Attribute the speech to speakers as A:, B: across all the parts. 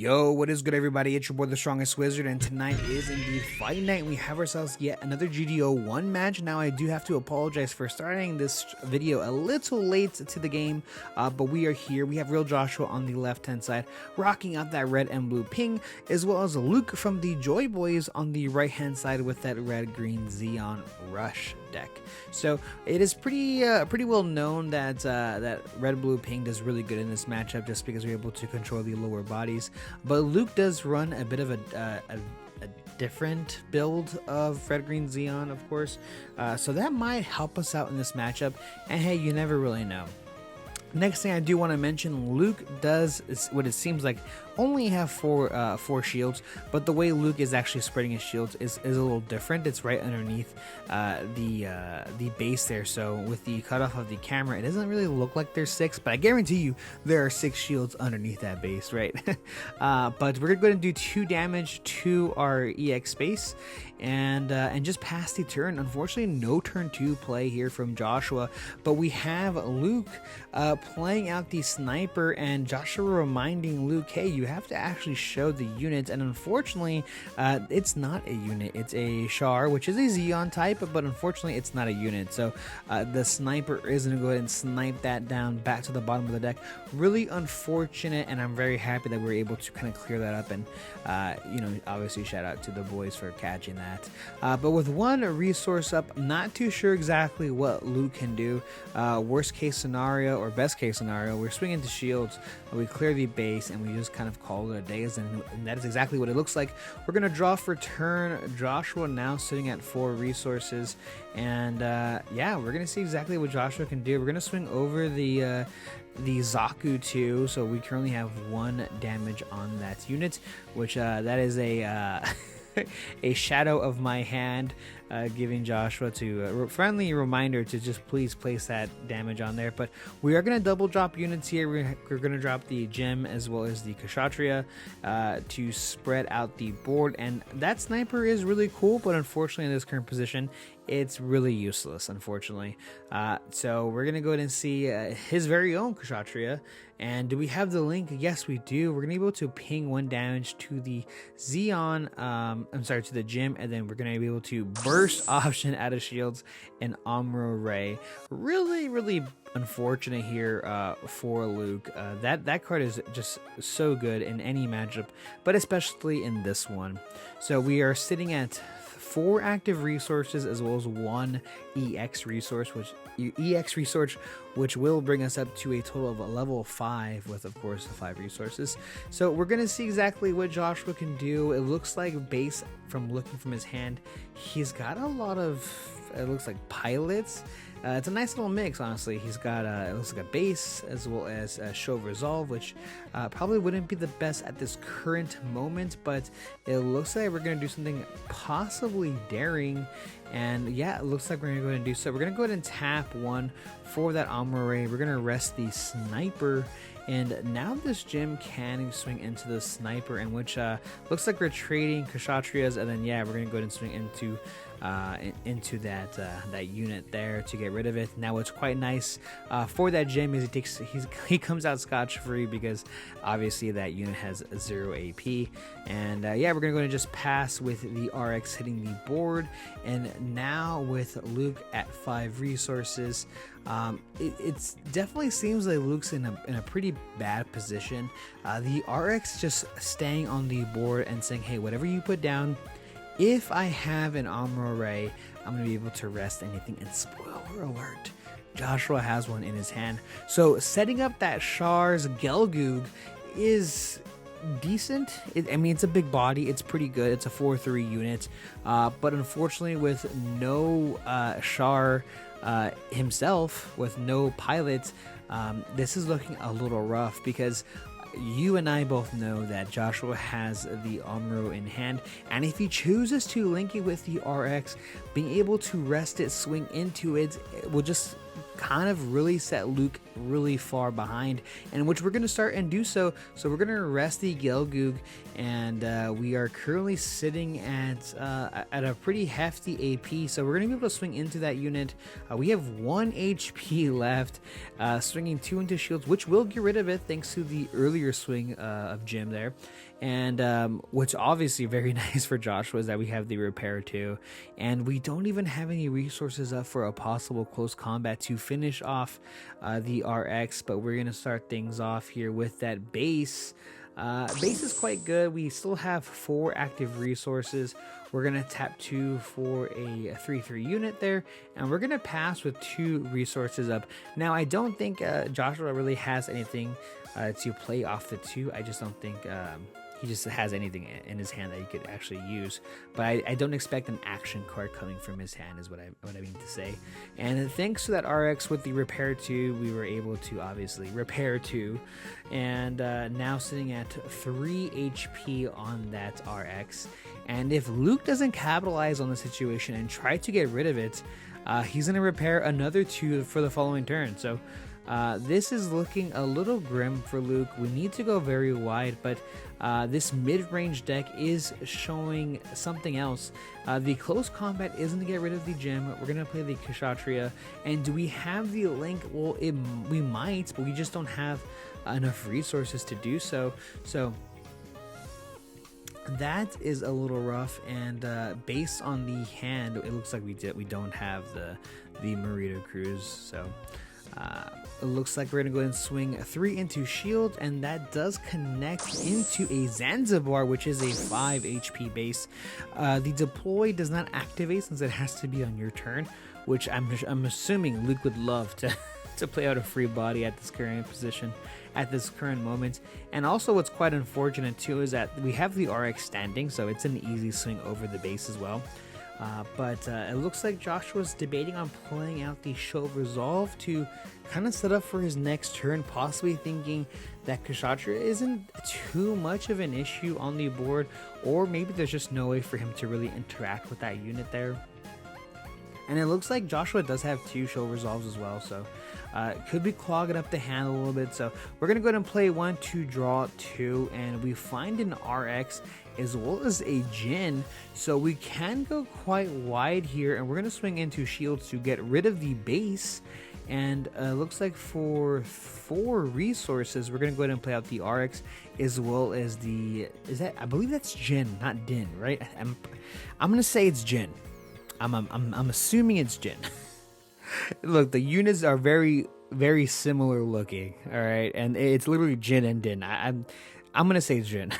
A: Yo, what is good, everybody? It's your boy, the Strongest Wizard, and tonight is indeed fight night. We have ourselves yet another GD01 match. Now, I do have to apologize for starting this video a little late to the game, but we are here. We have Real Joshua on the left-hand side, rocking out that red and blue ping, as well as Luke from the Joy Boys on the right-hand side with that red-green Zeon rush deck. So it is pretty well known that that red-blue ping does really good in this matchup, just because we're able to control the lower bodies. But Luke does run a bit of a different build of red green Zeon, of course, so that might help us out in this matchup, and hey, you never really know. Next thing I do want to mention, Luke does what it seems like only have four shields, but the way Luke is actually spreading his shields is a little different. It's right underneath the base there, so with the cutoff of the camera, it doesn't really look like there's 6, but I guarantee you there are 6 shields underneath that base, right? But we're going to do 2 damage to our EX base and just pass the turn. Unfortunately, no turn 2 play here from Joshua, but we have Luke playing out the sniper, and Joshua reminding Luke, hey, you have to actually show the units. And unfortunately, it's not a unit, it's a Char, which is a Zeon type, but unfortunately it's not a unit. So the sniper is going to go ahead and snipe that down back to the bottom of the deck. Really unfortunate, and I'm very happy that we were able to kind of clear that up, and obviously shout out to the boys for catching that. But with 1 resource up, not too sure exactly what Luke can do. Worst case scenario or best case scenario, we're swinging to shields, we clear the base, and we just kind of call it a day, and that is exactly what it looks like. We're going to draw for turn. Joshua now sitting at 4 resources, and yeah, we're going to see exactly what Joshua can do. We're going to swing over the Zaku too, so we currently have 1 damage on that unit, which that is a a shadow of my hand, giving Joshua a friendly reminder to just please place that damage on there. But we are going to double drop units here. We're going to drop the gem as well as the Kshatriya to spread out the board, and that sniper is really cool, but unfortunately in this current position it's really useless, unfortunately. So we're going to go ahead and see his very own Kshatriya. And do we have the link? Yes, we do. We're going to be able to ping 1 damage to the Zeon, to the gym, and then we're going to be able to burst option out of shields and Amro Ray. Really unfortunate here for Luke. That card is just so good in any matchup, but especially in this one. So we are sitting at 4 active resources as well as 1 EX resource, which will bring us up to a total of a level 5 with, of course, the 5 resources. So we're going to see exactly what Joshua can do. It looks like, based from looking from his hand, he's got a lot of, it looks like, pilots. It's a nice little mix, honestly. He's got it looks like a base as well as a show of resolve, which probably wouldn't be the best at this current moment, but it looks like we're going to do something possibly daring. And yeah, it looks like we're going to go ahead and do so. We're going to go ahead and tap 1 for that Amro Ray. We're going to rest the sniper, and now this gem can swing into the sniper, and which looks like we're trading Kshatriyas, and then yeah, we're going to go ahead and swing into that unit there to get rid of it. Now what's quite nice for that gem is he comes out scotch-free, because obviously that unit has 0 AP. And yeah, we're gonna go ahead and just pass with the RX hitting the board. And now with Luke at 5 resources, it definitely seems like Luke's in a pretty bad position. The RX just staying on the board and saying, hey, whatever you put down, if I have an Amro Ray, I'm going to be able to rest anything. And spoiler alert, Joshua has one in his hand. So setting up that Char's Gelgoog is decent. I mean, it's a big body. It's pretty good. It's a 4/3 unit. But unfortunately, with no Char himself, with no pilot, this is looking a little rough, because you and I both know that Joshua has the Amro in hand, and if he chooses to link it with the RX, being able to rest it, swing into it, will just kind of really set Luke really far behind, and which we're going to start and do so. So we're going to arrest the Gelgoog, and we are currently sitting at a pretty hefty AP. So we're going to be able to swing into that unit. We have 1 HP left, swinging 2 into shields, which will get rid of it thanks to the earlier swing of Jim there. And what's obviously very nice for Joshua is that we have the repair too, and we don't even have any resources up for a possible close combat to finish off the RX, but we're gonna start things off here with that base. Base is quite good. We still have 4 active resources. We're gonna tap 2 for a 3/3 unit there, and we're gonna pass with 2 resources up. Now I don't think Joshua really has anything to play off the 2. I just don't think he just has anything in his hand that he could actually use. But I don't expect an action card coming from his hand is what I mean to say. And thanks to that RX with the repair 2, we were able to obviously repair 2. And now sitting at 3 HP on that RX. And if Luke doesn't capitalize on the situation and try to get rid of it, he's going to repair another 2 for the following turn. So this is looking a little grim for Luke. We need to go very wide, but this mid-range deck is showing something else. The close combat isn't to get rid of the gem. We're going to play the Kshatriya. And do we have the link? Well, we might, but we just don't have enough resources to do so. So that is a little rough, and based on the hand, it looks like we don't have the Marito Cruise. So it looks like we're gonna go ahead and swing 3 into shield, and that does connect into a Zanzibar, which is a 5 HP base. The deploy does not activate since it has to be on your turn, which I'm assuming Luke would love to to play out a free body at this current position, at this current moment. And also what's quite unfortunate too is that we have the RX standing, so it's an easy swing over the base as well. But it looks like Joshua's debating on pulling out the Show of Resolve to kind of set up for his next turn, possibly thinking that Kshatriya isn't too much of an issue on the board, or maybe there's just no way for him to really interact with that unit there. And it looks like Joshua does have 2 Show Resolves as well, so could be clogging up the hand a little bit. So we're going to go ahead and play 1 to draw 2, and we find an RX as well as a Jin, so we can go quite wide here, and we're going to swing into shields to get rid of the base. And looks like for 4 resources, we're going to go ahead and play out the RX as well as the, I believe that's Jin, not Din, right? I'm going to say it's Jin. I'm assuming it's Jin. Look, the units are very, very similar looking, all right? And it's literally Jin and Din. I'm going to say it's Jin.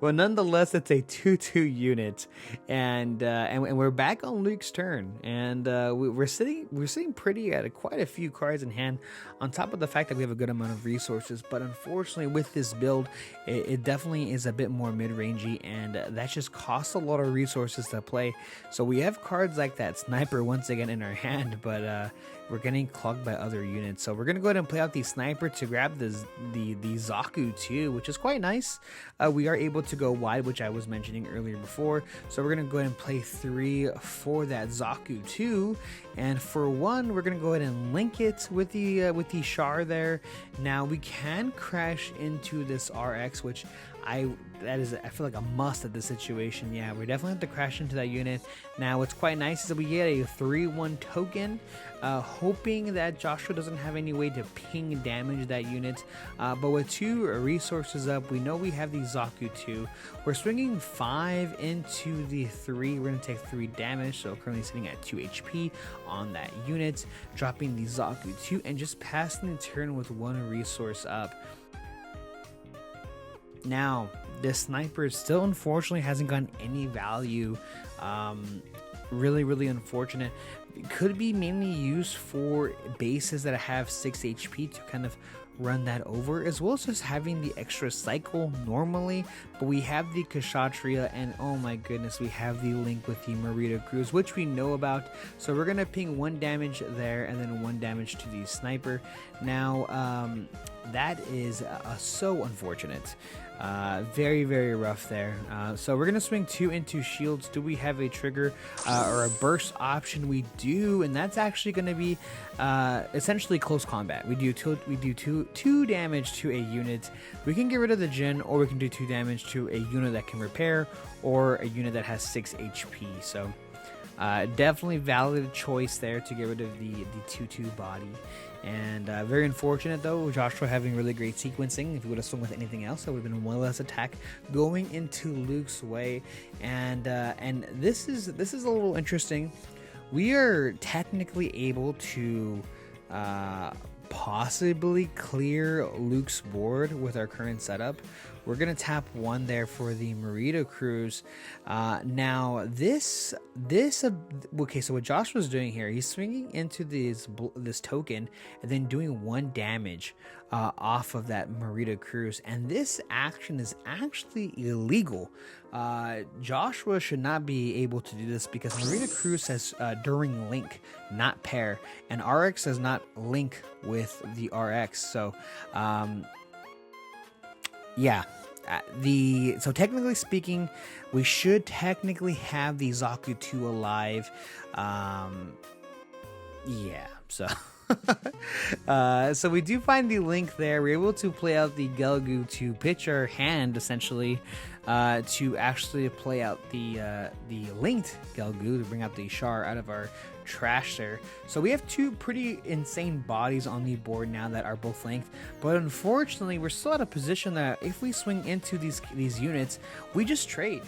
A: Well, nonetheless, it's a 2/2 unit, and we're back on Luke's turn, and we're sitting pretty at quite a few cards in hand, on top of the fact that we have a good amount of resources. But unfortunately, with this build, it definitely is a bit more mid-rangey, and that just costs a lot of resources to play. So we have cards like that Sniper once again in our hand, but we're getting clogged by other units. So we're gonna go ahead and play out the Sniper to grab the Zaku too, which is quite nice. We are able to go wide, which I was mentioning earlier before. So we're gonna go ahead and play 3 for that Zaku 2, and for 1, we're gonna go ahead and link it with the Char there. Now we can crash into this RX, which I feel like a must at this situation. Yeah, we definitely have to crash into that unit. Now what's quite nice is that we get a 3/1 token, hoping that Joshua doesn't have any way to ping damage that unit. But with 2 resources up, we know we have the Zaku 2. We're swinging 5 into the 3. We're going to take 3 damage, so currently sitting at 2 HP on that unit, dropping the Zaku 2 and just passing the turn with 1 resource up. Now, this Sniper still unfortunately hasn't gotten any value. Really unfortunate. It could be mainly used for bases that have 6 HP to kind of run that over, as well as just having the extra cycle normally. But we have the Kshatriya, and oh my goodness, we have the link with the Marito Cruise, which we know about. So we're gonna ping 1 damage there and then 1 damage to the Sniper. Now that is so unfortunate. Very, very rough there. So we're going to swing 2 into shields. Do we have a trigger or a burst option? We do, and that's actually going to be essentially close combat. We do two damage to a unit. We can get rid of the Jin, or we can do 2 damage to a unit that can repair, or a unit that has 6 HP. So definitely valid choice there to get rid of the 2-2 body. And very unfortunate though, Joshua having really great sequencing. If he would have swung with anything else, that would have been one less attack going into Luke's way. And this is a little interesting. We are technically able to possibly clear Luke's board with our current setup. We're gonna tap 1 there for the Marita Cruise. Now okay, so what Josh was doing here, he's swinging into this token and then doing 1 damage off of that Marita Cruise, and this action is actually illegal. Joshua should not be able to do this because Marita Cruise says during link, not pair, and RX does not link with the RX. So yeah, so technically speaking, we should technically have the Zaku 2 alive. Yeah, so so we do find the link there. We're able to play out the Gelgu to pitch our hand essentially to actually play out the linked Gelgu to bring out the Char out of our trash there. So we have 2 pretty insane bodies on the board now that are both linked, but unfortunately we're still at a position that if we swing into these units, we just trade.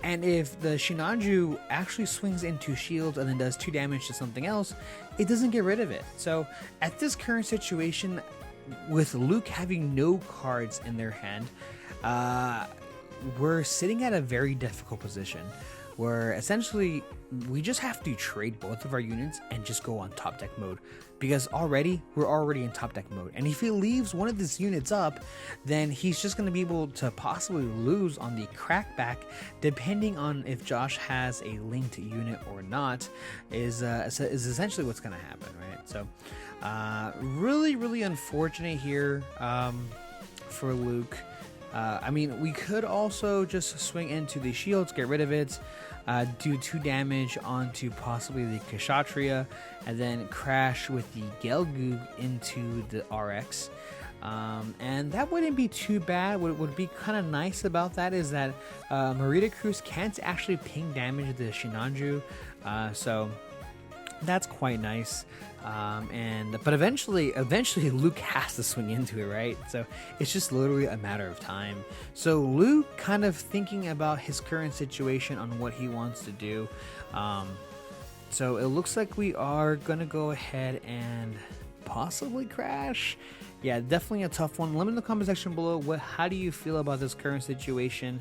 A: And if the Shinanju actually swings into shields and then does 2 damage to something else, it doesn't get rid of it. So at this current situation, with Luke having no cards in their hand, we're sitting at a very difficult position where essentially we just have to trade both of our units and just go on top deck mode, because we're already in top deck mode, and if he leaves one of these units up, then he's just going to be able to possibly lose on the crackback, depending on if Josh has a linked unit or not, is essentially what's going to happen, right? So really unfortunate here for Luke. I mean, we could also just swing into the shields, get rid of it, do 2 damage onto possibly the Kshatriya, and then crash with the Gelgu into the RX. And that wouldn't be too bad. What would be kind of nice about that is that Marita Cruz can't actually ping damage the Shinanju, so that's quite nice. But eventually Luke has to swing into it, right? So it's just literally a matter of time. So Luke kind of thinking about his current situation on what he wants to do. So it looks like we are gonna go ahead and possibly crash. Yeah, definitely a tough one. Let me know in the comment section below, how do you feel about this current situation?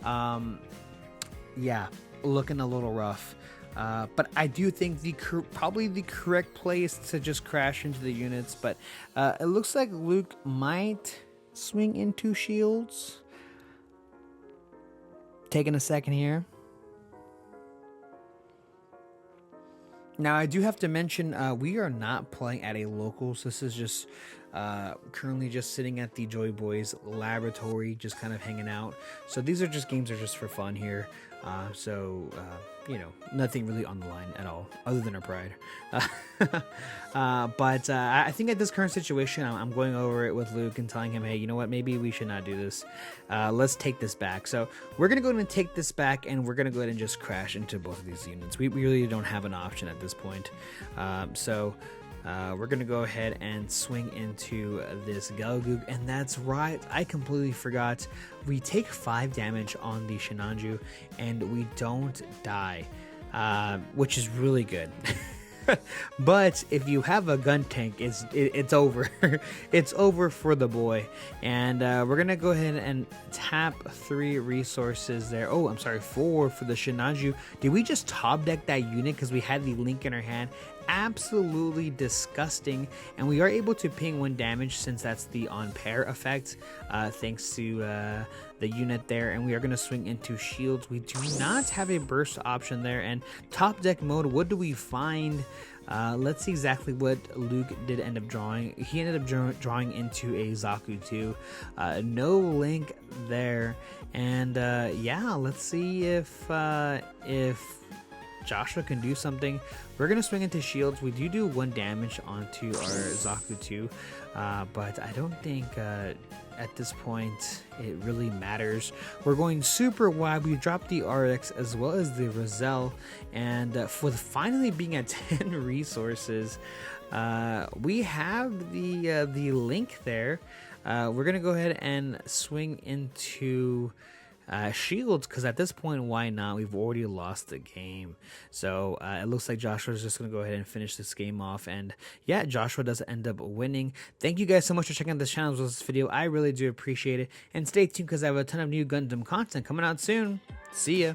A: Yeah, looking a little rough. But I do think probably the correct play is to just crash into the units. But it looks like Luke might swing into shields. Taking a second here. Now I do have to mention we are not playing at a locals. This is just currently just sitting at the Joy Boys laboratory, just kind of hanging out. So these are just games are just for fun here. You know, nothing really on the line at all, other than our pride. But I think at this current situation, I'm going over it with Luke and telling him, hey, you know what, maybe we should not do this. Let's take this back. So we're going to go ahead and take this back, and we're going to go ahead and just crash into both of these units. We really don't have an option at this point. We're going to go ahead and swing into this Gelgu, and that's right, I completely forgot. We take 5 damage on the Shinanju, and we don't die, which is really good. But if you have a gun tank, it's over. It's over for the boy. And we're gonna go ahead and tap 3 resources there. Oh, I'm sorry, 4 for the Shinanju. Did we just top deck that unit because we had the link in our hand? Absolutely disgusting. And we are able to ping 1 damage since that's the on pair effect, thanks to the unit there. And we are going to swing into shields. We do not have a burst option there. And top deck mode, what do we find? Let's see exactly what Luke did end up drawing. He ended up drawing into a Zaku 2. No link there. And yeah, let's see if Joshua can do something. We're gonna swing into shields. We do 1 damage onto our Zaku 2, but I don't think at this point it really matters. We're going super wide. We dropped the RX as well as the Roselle, and for finally being at 10 resources, we have the link there. We're gonna go ahead and swing into shields, because at this point, why not? We've already lost the game. So it looks like Joshua's just going to go ahead and finish this game off. And yeah, Joshua does end up winning. Thank you guys so much for checking out this channel as well as this video. I really do appreciate it. And stay tuned, because I have a ton of new Gundam content coming out soon. See ya.